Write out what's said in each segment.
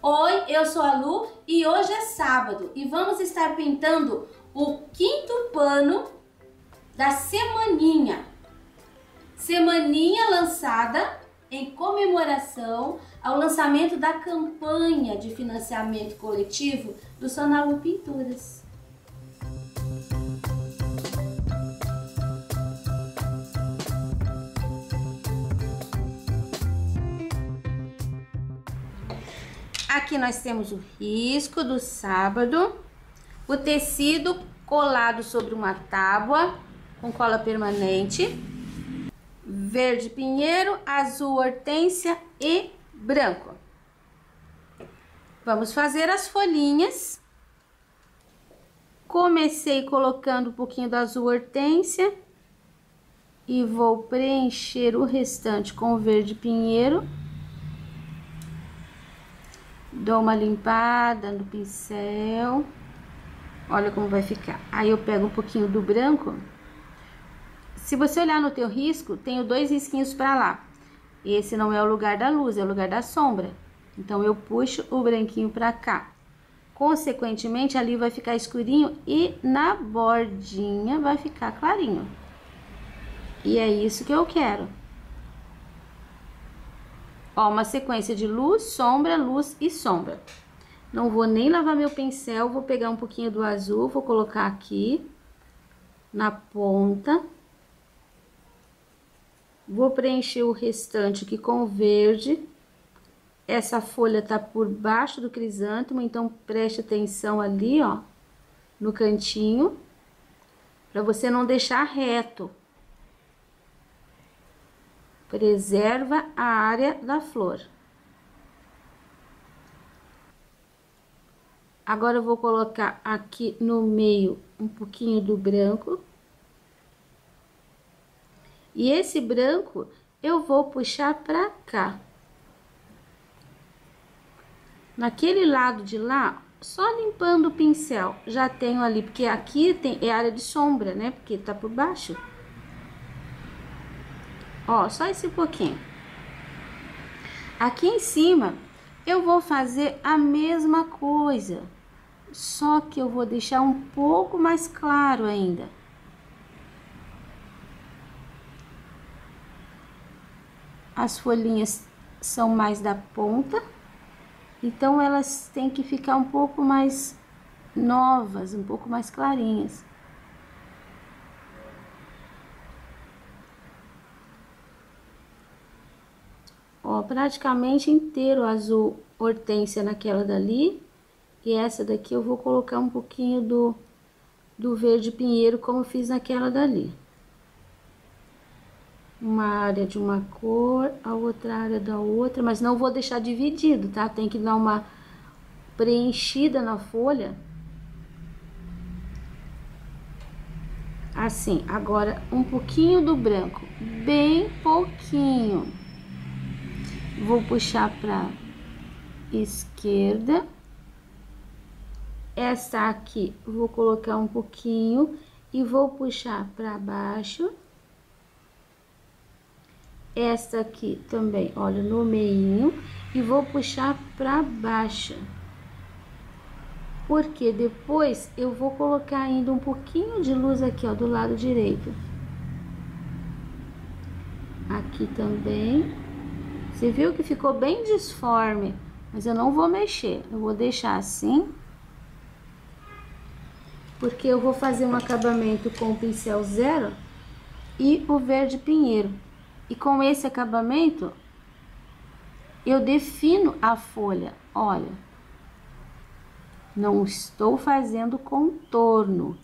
Oi, eu sou a Lu e hoje é sábado e vamos estar pintando o quinto pano da semaninha. Semaninha lançada em comemoração ao lançamento da campanha de financiamento coletivo do Sonalu Pinturas. Aqui nós temos o risco do sábado, o tecido colado sobre uma tábua com cola permanente, verde pinheiro, azul hortênsia e branco. Vamos fazer as folhinhas. Comecei colocando um pouquinho do azul hortênsia e vou preencher o restante com o verde pinheiro. Dou uma limpada no pincel. Olha como vai ficar. Aí eu pego um pouquinho do branco. Se você olhar no teu risco, tenho dois risquinhos para lá. Esse não é o lugar da luz, é o lugar da sombra. Então eu puxo o branquinho para cá. Consequentemente, ali vai ficar escurinho e na bordinha vai ficar clarinho. E é isso que eu quero. Ó, uma sequência de luz e sombra. Não vou nem lavar meu pincel, vou pegar um pouquinho do azul, vou colocar aqui na ponta. Vou preencher o restante aqui com o verde. Essa folha tá por baixo do crisântemo, então preste atenção ali, ó, no cantinho, para você não deixar reto. Preserva a área da flor. Agora eu vou colocar aqui no meio um pouquinho do branco. E esse branco eu vou puxar pra cá. Naquele lado de lá, só limpando o pincel, já tenho ali, porque aqui é área de sombra, né? Porque tá por baixo. Ó, só esse pouquinho. Aqui em cima, eu vou fazer a mesma coisa, só que eu vou deixar um pouco mais claro ainda. As folhinhas são mais da ponta, então elas têm que ficar um pouco mais novas, um pouco mais clarinhas. Ó, praticamente inteiro azul hortênsia naquela dali. E essa daqui eu vou colocar um pouquinho do verde pinheiro, como eu fiz naquela dali. Uma área de uma cor, a outra área da outra, mas não vou deixar dividido, tá? Tem que dar uma preenchida na folha. Assim, agora um pouquinho do branco, bem pouquinho. Vou puxar para esquerda. Essa aqui vou colocar um pouquinho e vou puxar para baixo. Essa aqui também, olha, no meinho, e vou puxar para baixo. Porque depois eu vou colocar ainda um pouquinho de luz aqui, ó, do lado direito. Aqui também. Você viu que ficou bem disforme, mas eu não vou mexer, eu vou deixar assim. Porque eu vou fazer um acabamento com o pincel zero e o verde pinheiro. E com esse acabamento, eu defino a folha, olha. Não estou fazendo contorno,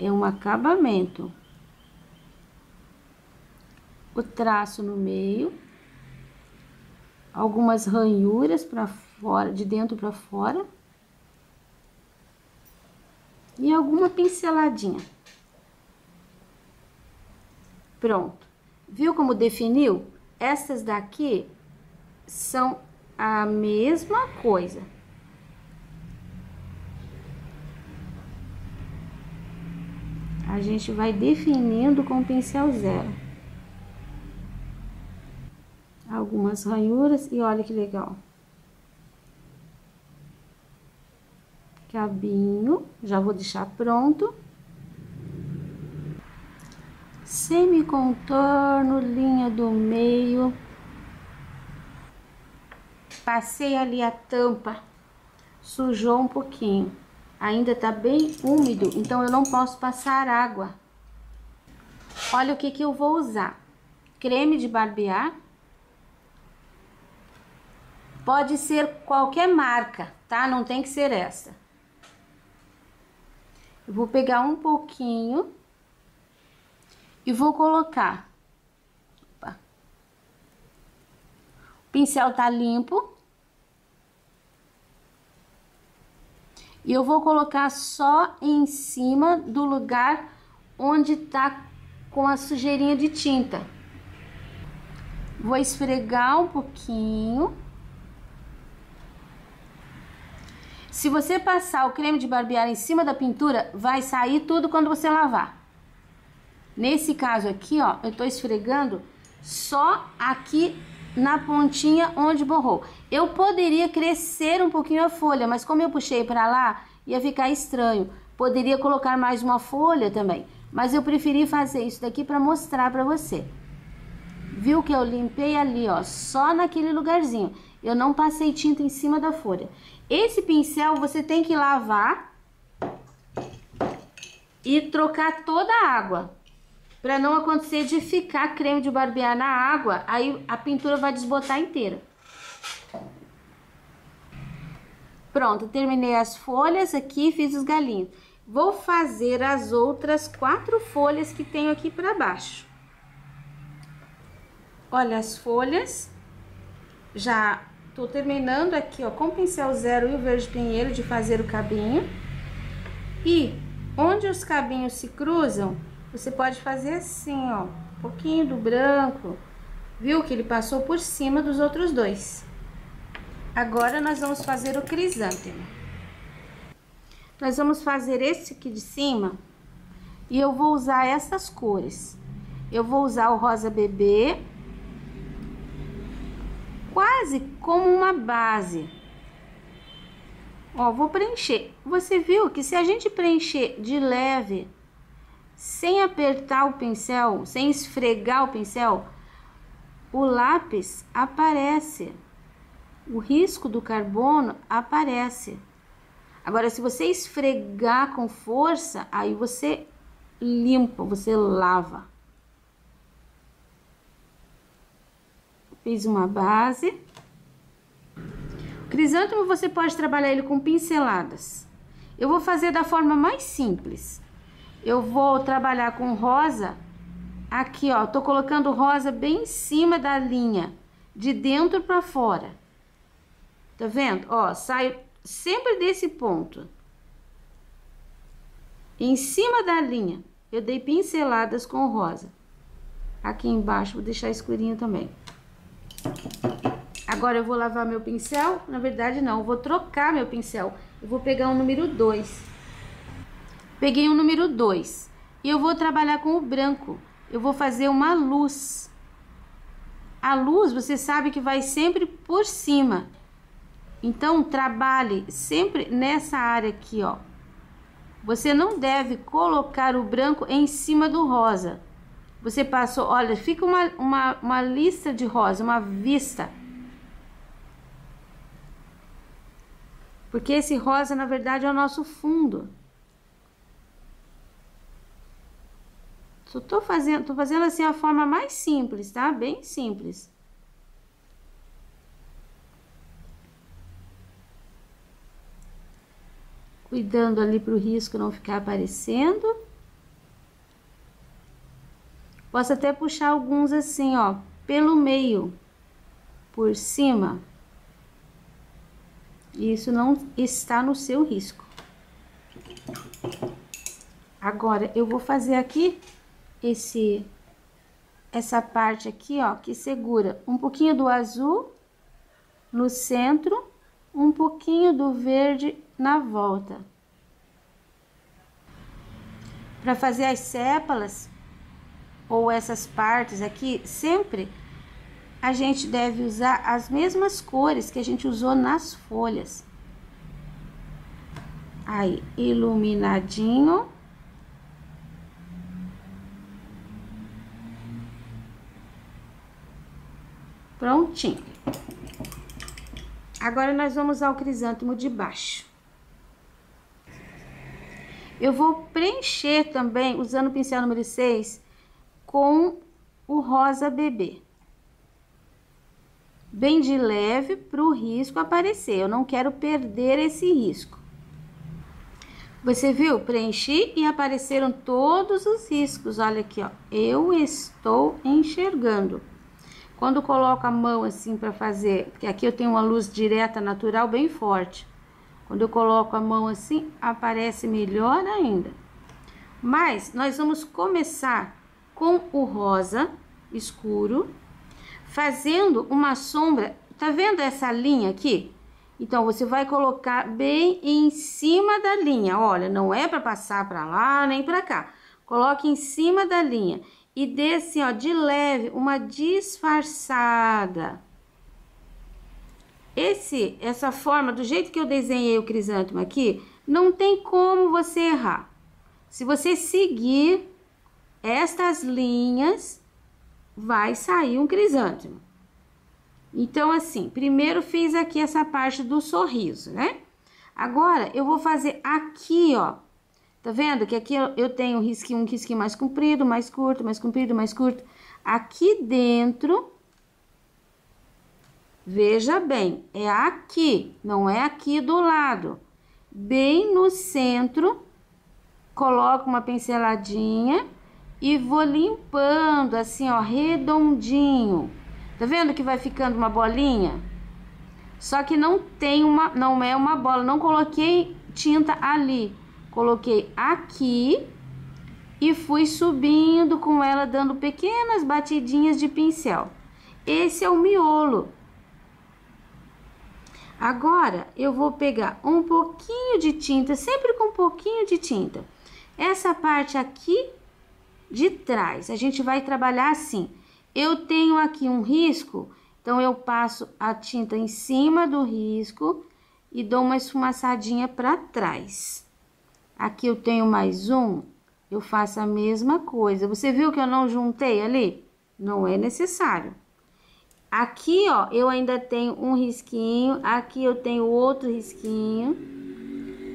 é um acabamento. O traço no meio. Algumas ranhuras para fora, de dentro para fora. E alguma pinceladinha. Pronto. Viu como definiu? Essas daqui são a mesma coisa. A gente vai definindo com o pincel zero. Algumas ranhuras e olha que legal. cabinho, já vou deixar pronto. Semicontorno, linha do meio. Passei ali a tampa, sujou um pouquinho. Ainda tá bem úmido, então eu não posso passar água. Olha o que eu vou usar. Creme de barbear. Pode ser qualquer marca, tá? Não tem que ser essa. Eu vou pegar um pouquinho e vou colocar. Opa. O pincel tá limpo. E eu vou colocar só em cima do lugar onde tá com a sujeirinha de tinta. Vou esfregar um pouquinho. Se você passar o creme de barbear em cima da pintura, vai sair tudo quando você lavar. Nesse caso aqui, ó, eu tô esfregando só aqui na pontinha onde borrou. Eu poderia crescer um pouquinho a folha, mas como eu puxei pra lá, ia ficar estranho. Poderia colocar mais uma folha também, mas eu preferi fazer isso daqui pra mostrar pra você. Viu que eu limpei ali, ó, só naquele lugarzinho. Eu não passei tinta em cima da folha. Esse pincel você tem que lavar e trocar toda a água, para não acontecer de ficar creme de barbear na água, aí a pintura vai desbotar inteira. Pronto, terminei as folhas aqui, fiz os galinhos. Vou fazer as outras 4 folhas que tenho aqui para baixo. Olha as folhas, já tô terminando aqui, ó, com o pincel 0 e o verde pinheiro de fazer o cabinho. E onde os cabinhos se cruzam, você pode fazer assim, ó, um pouquinho do branco. Viu que ele passou por cima dos outros dois. Agora nós vamos fazer o crisântemo. Nós vamos fazer esse aqui de cima e eu vou usar essas cores. Eu vou usar o rosa bebê, quase como uma base. Ó, vou preencher. Você viu que se a gente preencher de leve, sem apertar o pincel, sem esfregar o pincel, o lápis aparece. O risco do carbono aparece. Agora, se você esfregar com força, aí você limpa, você lava. Fiz uma base. O crisântemo você pode trabalhar ele com pinceladas. Eu vou fazer da forma mais simples. Eu vou trabalhar com rosa. Aqui, ó, tô colocando rosa bem em cima da linha, de dentro para fora. Tá vendo? Ó, saio sempre desse ponto. Em cima da linha, eu dei pinceladas com rosa. Aqui embaixo, vou deixar escurinho também. Agora eu vou lavar meu pincel. Na verdade não, eu vou trocar meu pincel. Eu vou pegar o número 2. Peguei o número 2 e eu vou trabalhar com o branco. Eu vou fazer uma luz. A luz, você sabe que vai sempre por cima. Então, trabalhe sempre nessa área aqui, ó. Você não deve colocar o branco em cima do rosa. Você passou, olha, fica uma lista de rosa, uma vista. Porque esse rosa, na verdade, é o nosso fundo. Tô fazendo assim a forma mais simples, tá? Bem simples. Cuidando ali pro risco não ficar aparecendo. Posso até puxar alguns assim, ó, pelo meio, por cima. Isso não está no seu risco. Agora, eu vou fazer aqui essa parte aqui, ó, que segura um pouquinho do azul no centro, um pouquinho do verde na volta. Para fazer as sépalas ou essas partes aqui, sempre a gente deve usar as mesmas cores que a gente usou nas folhas. Aí, iluminadinho. Prontinho. Agora, nós vamos ao crisântemo de baixo. Eu vou preencher também, usando o pincel número 6, com o rosa bebê. Bem de leve, para o risco aparecer. Eu não quero perder esse risco. Você viu? Preenchi e apareceram todos os riscos. Olha aqui, ó. Eu estou enxergando. Quando coloco a mão assim para fazer, porque aqui eu tenho uma luz direta natural bem forte. Quando eu coloco a mão assim, aparece melhor ainda. Mas nós vamos começar com o rosa escuro, fazendo uma sombra. Tá vendo essa linha aqui? Então, você vai colocar bem em cima da linha. Olha, não é para passar para lá nem para cá. Coloque em cima da linha e dê assim, ó, de leve, uma disfarçada. Essa forma, do jeito que eu desenhei o crisântemo aqui, não tem como você errar. Se você seguir estas linhas, vai sair um crisântemo. Então, assim, primeiro fiz aqui essa parte do sorriso, né? Agora, eu vou fazer aqui, ó. Tá vendo que aqui eu tenho um risquinho mais comprido, mais curto, mais comprido, mais curto. Aqui dentro, veja bem, é aqui, não é aqui do lado. Bem no centro, coloco uma pinceladinha e vou limpando assim, ó, redondinho. Tá vendo que vai ficando uma bolinha? Só que não é uma bola, não coloquei tinta ali. Coloquei aqui e fui subindo com ela, dando pequenas batidinhas de pincel. Esse é o miolo. Agora, eu vou pegar um pouquinho de tinta, sempre com um pouquinho de tinta. Essa parte aqui de trás, a gente vai trabalhar assim. Eu tenho aqui um risco, então eu passo a tinta em cima do risco e dou uma esfumaçadinha para trás. Aqui eu tenho mais um, eu faço a mesma coisa. Você viu que eu não juntei ali? Não é necessário. Aqui, ó, eu ainda tenho um risquinho, aqui eu tenho outro risquinho.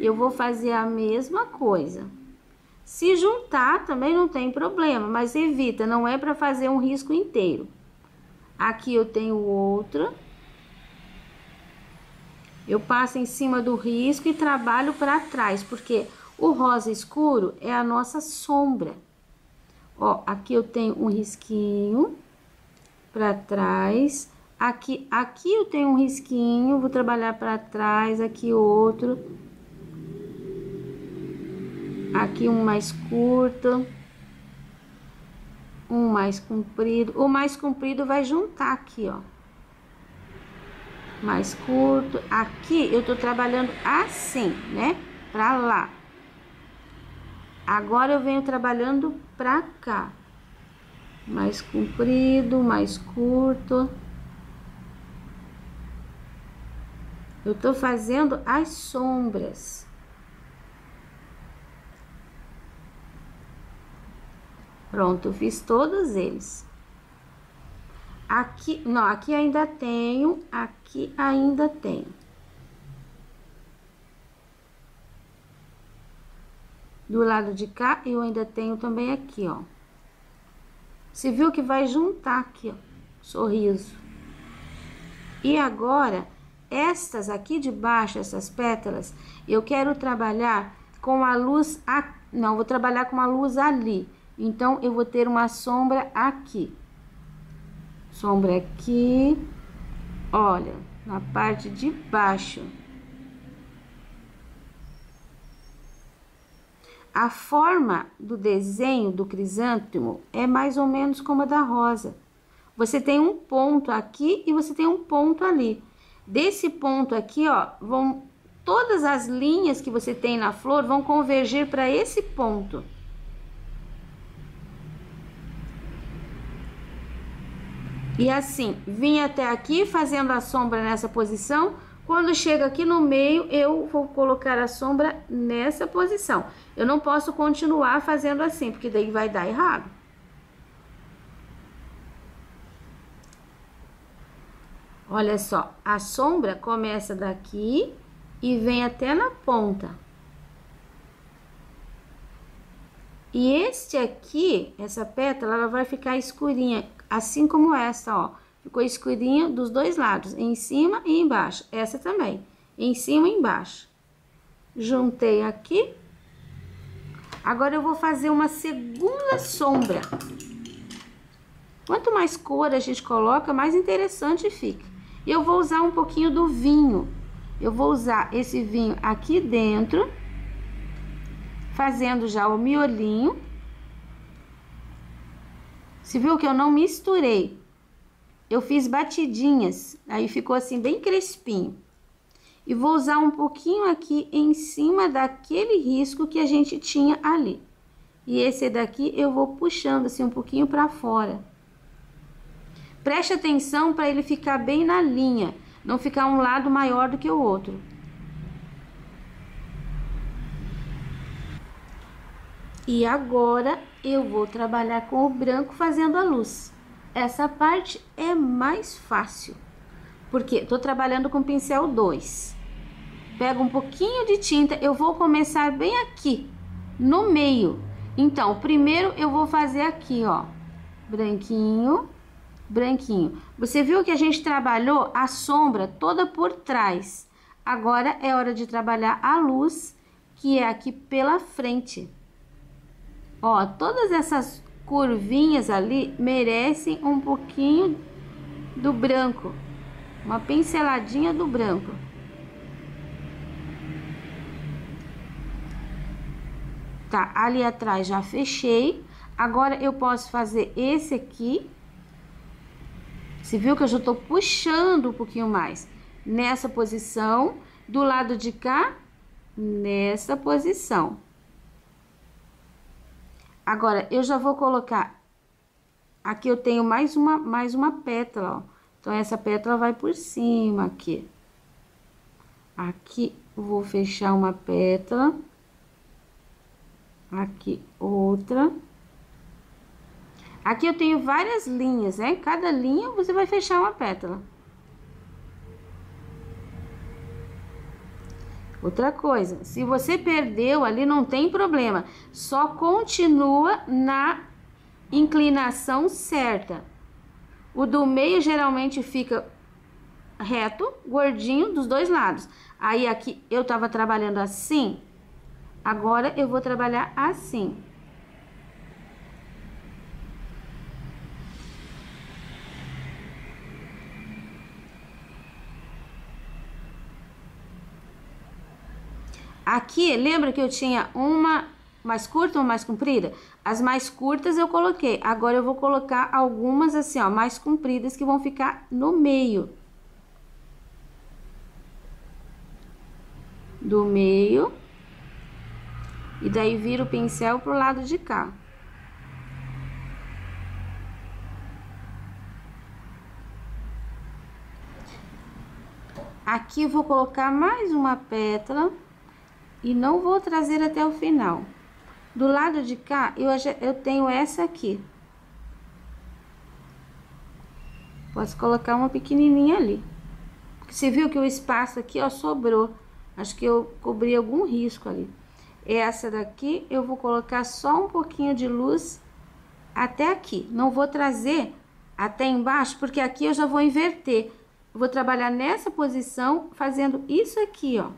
Eu vou fazer a mesma coisa. Se juntar também não tem problema, mas evita, não é para fazer um risco inteiro. Aqui eu tenho outro. Eu passo em cima do risco e trabalho para trás, porque o rosa escuro é a nossa sombra. Ó, aqui eu tenho um risquinho para trás. Aqui eu tenho um risquinho, vou trabalhar para trás, aqui outro. Aqui um mais curto. Um mais comprido. O mais comprido vai juntar aqui, ó. Mais curto. Aqui eu tô trabalhando assim, né? Pra lá. Agora eu venho trabalhando pra cá. Mais comprido, mais curto. Eu tô fazendo as sombras. Pronto, eu fiz todos eles. Aqui, não, aqui ainda tenho, aqui ainda tenho. Do lado de cá, eu ainda tenho também aqui, ó. Você viu que vai juntar aqui, ó, sorriso. E agora, estas aqui de baixo, essas pétalas, eu quero trabalhar com a luz, não, vou trabalhar com a luz ali. Então, eu vou ter uma sombra aqui. Sombra aqui, olha, na parte de baixo. A forma do desenho do crisântemo é mais ou menos como a da rosa. Você tem um ponto aqui e você tem um ponto ali. Desse ponto aqui, ó, todas as linhas que você tem na flor vão convergir para esse ponto. E assim, vim até aqui fazendo a sombra nessa posição, Quando chega aqui no meio, eu vou colocar a sombra nessa posição. Eu não posso continuar fazendo assim, porque daí vai dar errado. Olha só, a sombra começa daqui e vem até na ponta. E este aqui, essa pétala, ela vai ficar escurinha, assim como essa, ó. Ficou escurinha dos dois lados, em cima e embaixo. Essa também, em cima e embaixo. Juntei aqui. Agora eu vou fazer uma segunda sombra. Quanto mais cor a gente coloca, mais interessante fica. Eu vou usar um pouquinho do vinho. Eu vou usar esse vinho aqui dentro, fazendo já o miolinho. Você viu que eu não misturei? Eu fiz batidinhas, aí ficou assim bem crespinho. E vou usar um pouquinho aqui em cima daquele risco que a gente tinha ali. E esse daqui eu vou puxando assim um pouquinho para fora. Preste atenção para ele ficar bem na linha, não ficar um lado maior do que o outro. E agora eu vou trabalhar com o branco fazendo a luz. Essa parte é mais fácil, porque tô trabalhando com pincel 2. Pego um pouquinho de tinta, eu vou começar bem aqui, no meio. Então, primeiro eu vou fazer aqui, ó, branquinho, branquinho. Você viu que a gente trabalhou a sombra toda por trás. Agora é hora de trabalhar a luz, que é aqui pela frente. Ó, todas essas curvinhas ali merecem um pouquinho do branco, uma pinceladinha do branco. Tá, ali atrás já fechei. Agora eu posso fazer esse aqui. Você viu que eu já tô puxando um pouquinho mais nessa posição, do lado de cá, nessa posição. Agora, eu já vou colocar, aqui eu tenho mais uma pétala, ó. Então, essa pétala vai por cima aqui. Aqui, eu vou fechar uma pétala. Aqui, outra. Aqui eu tenho várias linhas, né? Cada linha você vai fechar uma pétala. Outra coisa, se você perdeu ali, não tem problema. Só continua na inclinação certa. O do meio geralmente fica reto, gordinho dos dois lados. Aí aqui eu tava trabalhando assim, agora eu vou trabalhar assim. Aqui, lembra que eu tinha uma mais curta, uma mais comprida? As mais curtas eu coloquei. Agora eu vou colocar algumas assim, ó, mais compridas que vão ficar no meio. Do meio. E daí vira o pincel pro lado de cá. Aqui eu vou colocar mais uma pétala. E não vou trazer até o final. Do lado de cá, eu tenho essa aqui. Posso colocar uma pequenininha ali. Você viu que o espaço aqui, ó, sobrou. Acho que eu cobri algum risco ali. Essa daqui, eu vou colocar só um pouquinho de luz até aqui. Não vou trazer até embaixo, porque aqui eu já vou inverter. Eu vou trabalhar nessa posição, fazendo isso aqui, ó.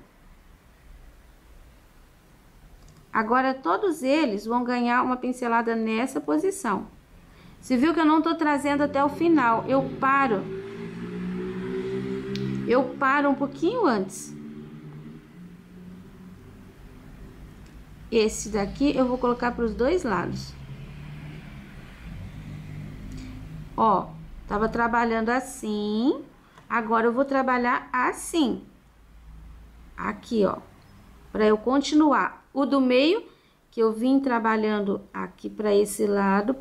Agora, todos eles vão ganhar uma pincelada nessa posição. Você viu que eu não tô trazendo até o final. Eu paro um pouquinho antes. Esse daqui eu vou colocar para os dois lados. Ó, tava trabalhando assim. Agora eu vou trabalhar assim. Aqui, ó. Para eu continuar. O do meio, que eu vim trabalhando aqui para esse lado,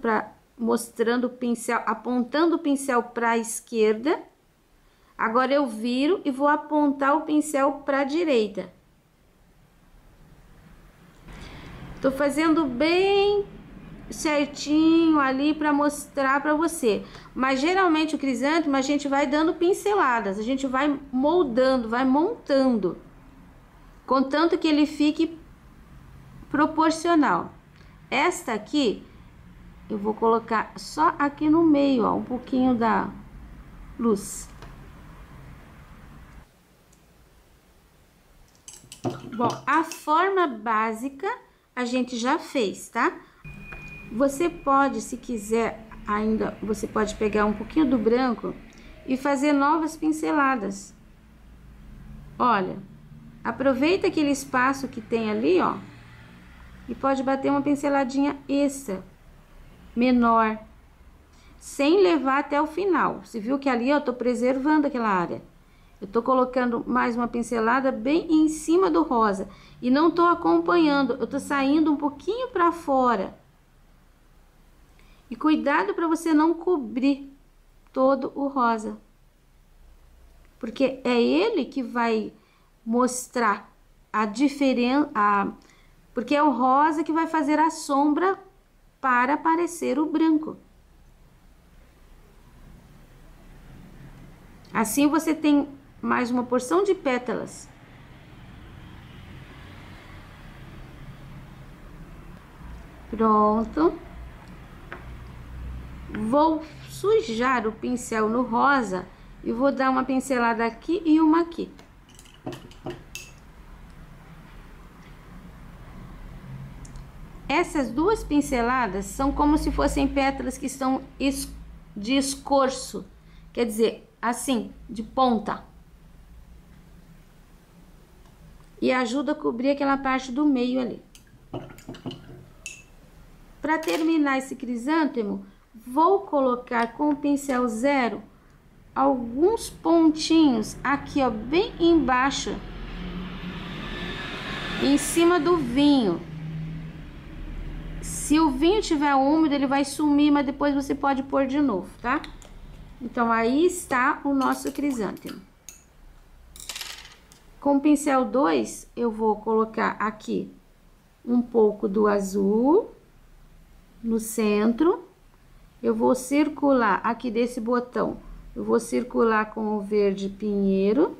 mostrando o pincel, apontando o pincel para a esquerda. Agora eu viro e vou apontar o pincel para a direita. Tô fazendo bem certinho ali para mostrar para você. Mas geralmente o crisântemo a gente vai dando pinceladas, a gente vai moldando, vai montando, contanto que ele fique proporcional. Esta aqui eu vou colocar só aqui no meio, ó, um pouquinho da luz. Bom, a forma básica a gente já fez, tá? Você pode, se quiser ainda, você pode pegar um pouquinho do branco e fazer novas pinceladas. Olha, aproveita aquele espaço que tem ali, ó, e pode bater uma pinceladinha extra, menor, sem levar até o final. Você viu que ali eu tô preservando aquela área. Eu tô colocando mais uma pincelada bem em cima do rosa e não tô acompanhando, eu tô saindo um pouquinho para fora. E cuidado para você não cobrir todo o rosa, porque é ele que vai mostrar a diferença, porque é o rosa que vai fazer a sombra para aparecer o branco. Assim você tem mais uma porção de pétalas. Pronto. Vou sujar o pincel no rosa e vou dar uma pincelada aqui e uma aqui. Essas duas pinceladas são como se fossem pétalas que estão de escorço, quer dizer, assim, de ponta. E ajuda a cobrir aquela parte do meio ali. Para terminar esse crisântemo, vou colocar com o pincel 0 alguns pontinhos aqui, ó, bem embaixo, em cima do vinho. Se o vinho tiver úmido, ele vai sumir, mas depois você pode pôr de novo, tá? Então, aí está o nosso crisântemo. Com o pincel 2, eu vou colocar aqui um pouco do azul no centro. Eu vou circular aqui desse botão, eu vou circular com o verde pinheiro.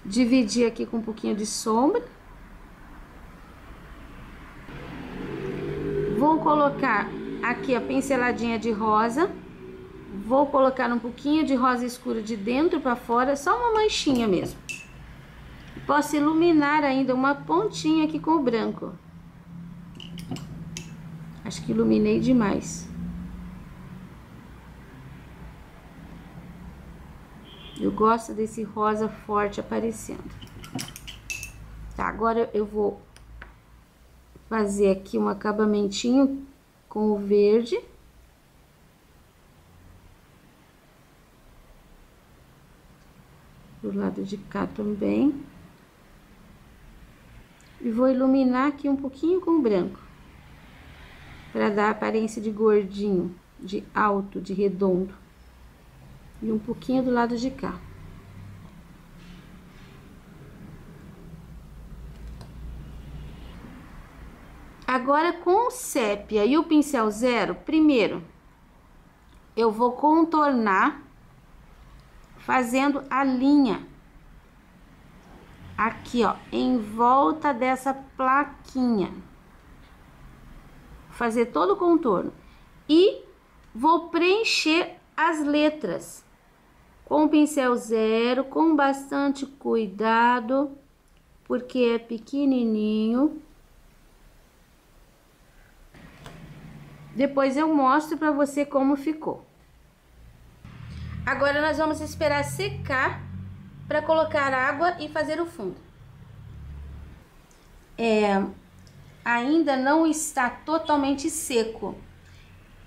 Dividir aqui com um pouquinho de sombra. Vou colocar aqui a pinceladinha de rosa. Vou colocar um pouquinho de rosa escura de dentro para fora, só uma manchinha mesmo. Posso iluminar ainda uma pontinha aqui com o branco. Acho que iluminei demais. Eu gosto desse rosa forte aparecendo. Tá, agora eu vou fazer aqui um acabamentinho com o verde. Do lado de cá também. E vou iluminar aqui um pouquinho com o branco, para dar aparência de gordinho, de alto, de redondo. E um pouquinho do lado de cá. Agora, com o sépia e o pincel 0, primeiro, eu vou contornar fazendo a linha aqui, ó, em volta dessa plaquinha. Fazer todo o contorno. E vou preencher as letras com o pincel 0, com bastante cuidado, porque é pequenininho. Depois eu mostro para você como ficou. Agora nós vamos esperar secar para colocar água e fazer o fundo. Ainda não está totalmente seco.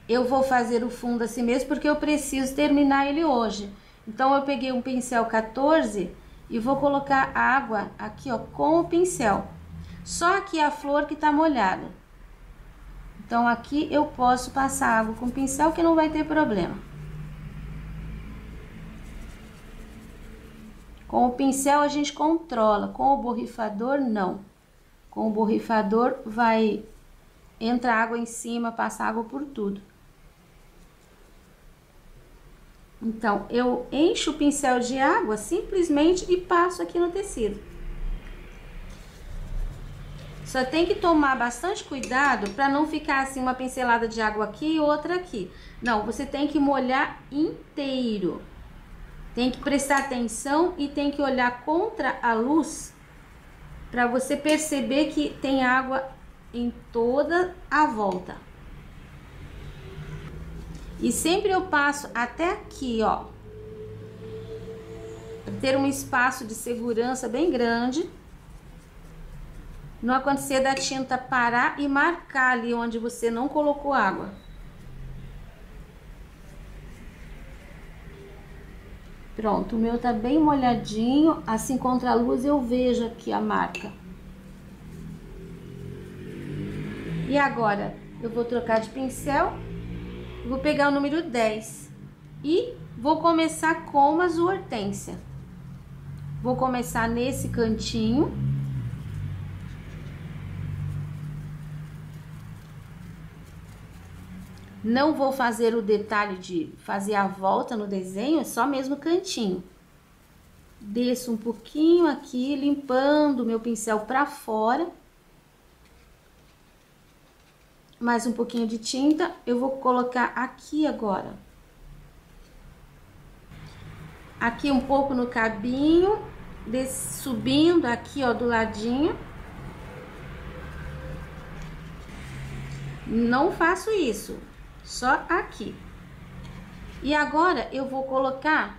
Eu vou fazer o fundo assim mesmo porque eu preciso terminar ele hoje. Então eu peguei um pincel 14 e vou colocar água aqui, ó, com o pincel. Só aqui a flor que tá molhada. Então aqui eu posso passar água com o pincel que não vai ter problema. Com o pincel a gente controla, com o borrifador não. Com o borrifador vai entrar água em cima, passa água por tudo. Então, eu encho o pincel de água simplesmente e passo aqui no tecido. Só tem que tomar bastante cuidado para não ficar assim uma pincelada de água aqui e outra aqui. Não, você tem que molhar inteiro. Tem que prestar atenção e tem que olhar contra a luz para você perceber que tem água em toda a volta. E sempre eu passo até aqui, ó, para ter um espaço de segurança bem grande. Não acontecer da tinta parar e marcar ali onde você não colocou água. Pronto, o meu tá bem molhadinho, assim contra a luz eu vejo aqui a marca. E agora, eu vou trocar de pincel, vou pegar o número 10 e vou começar com uma azul hortênsia. Vou começar nesse cantinho. Não vou fazer o detalhe de fazer a volta no desenho, é só mesmo o cantinho. Desço um pouquinho aqui, limpando o meu pincel para fora. Mais um pouquinho de tinta, eu vou colocar aqui agora. Aqui um pouco no cabinho, subindo aqui, ó, do ladinho. Não faço isso. Só aqui. E agora eu vou colocar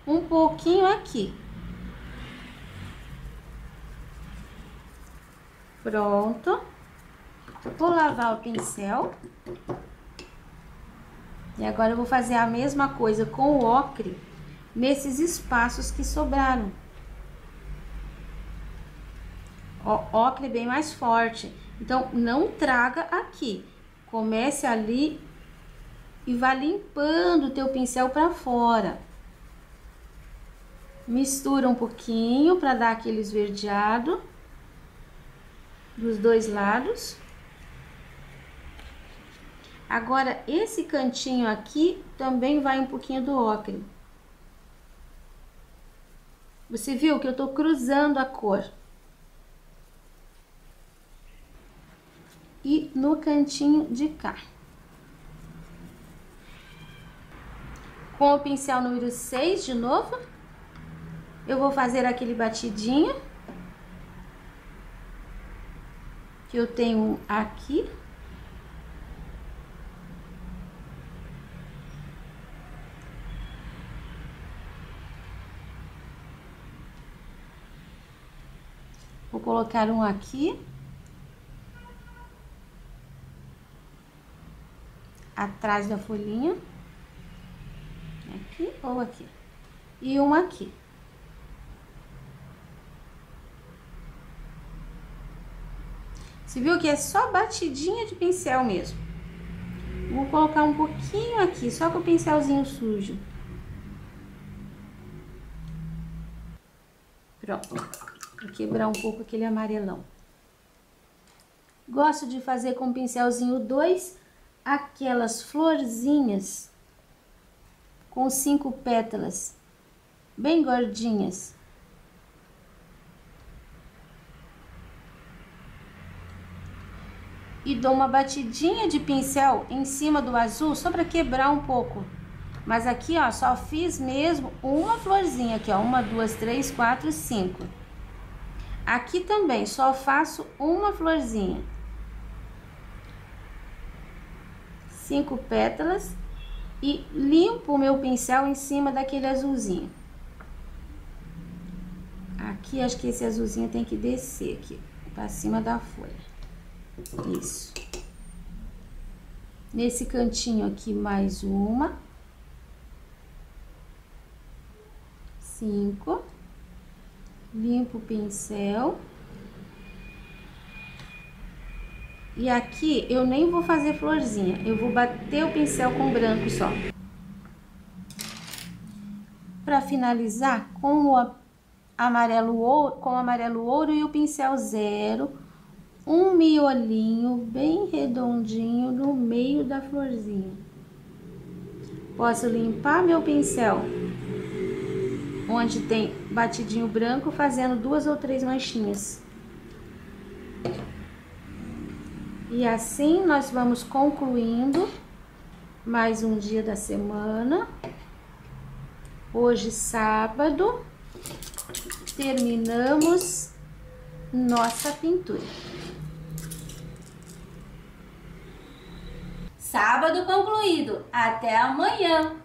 um pouquinho aqui. Pronto. Vou lavar o pincel. E agora eu vou fazer a mesma coisa com o ocre nesses espaços que sobraram. Ó, ocre bem mais forte. Então, não traga aqui. Comece ali e vá limpando o teu pincel para fora. Mistura um pouquinho para dar aquele esverdeado dos dois lados. Agora, esse cantinho aqui também vai um pouquinho do ocre. Você viu que eu tô cruzando a cor. E no cantinho de cá. Com o pincel número 6 de novo, eu vou fazer aquele batidinho que eu tenho aqui. Vou colocar um aqui. Atrás da folhinha, aqui ou aqui, e uma aqui. Você viu que é só batidinha de pincel mesmo. Vou colocar um pouquinho aqui, só com o pincelzinho sujo. Pronto, vou quebrar um pouco aquele amarelão. Gosto de fazer com o pincelzinho 2 aquelas florzinhas com 5 pétalas, bem gordinhas. E dou uma batidinha de pincel em cima do azul, só para quebrar um pouco. Mas aqui, ó, só fiz mesmo uma florzinha aqui, ó, 1, 2, 3, 4, 5. Aqui também só faço uma florzinha. 5 pétalas e limpo o meu pincel em cima daquele azulzinho. Aqui, acho que esse azulzinho tem que descer aqui, para cima da folha. Isso. Nesse cantinho aqui, mais uma. 5. Limpo o pincel. E aqui eu nem vou fazer florzinha, eu vou bater o pincel com branco só. para finalizar com o amarelo ouro e o pincel 0, um miolinho bem redondinho no meio da florzinha. Posso limpar meu pincel onde tem batidinho branco, fazendo 2 ou 3 manchinhas. E assim nós vamos concluindo mais um dia da semana. Hoje, sábado, terminamos nossa pintura. Sábado concluído. Até amanhã!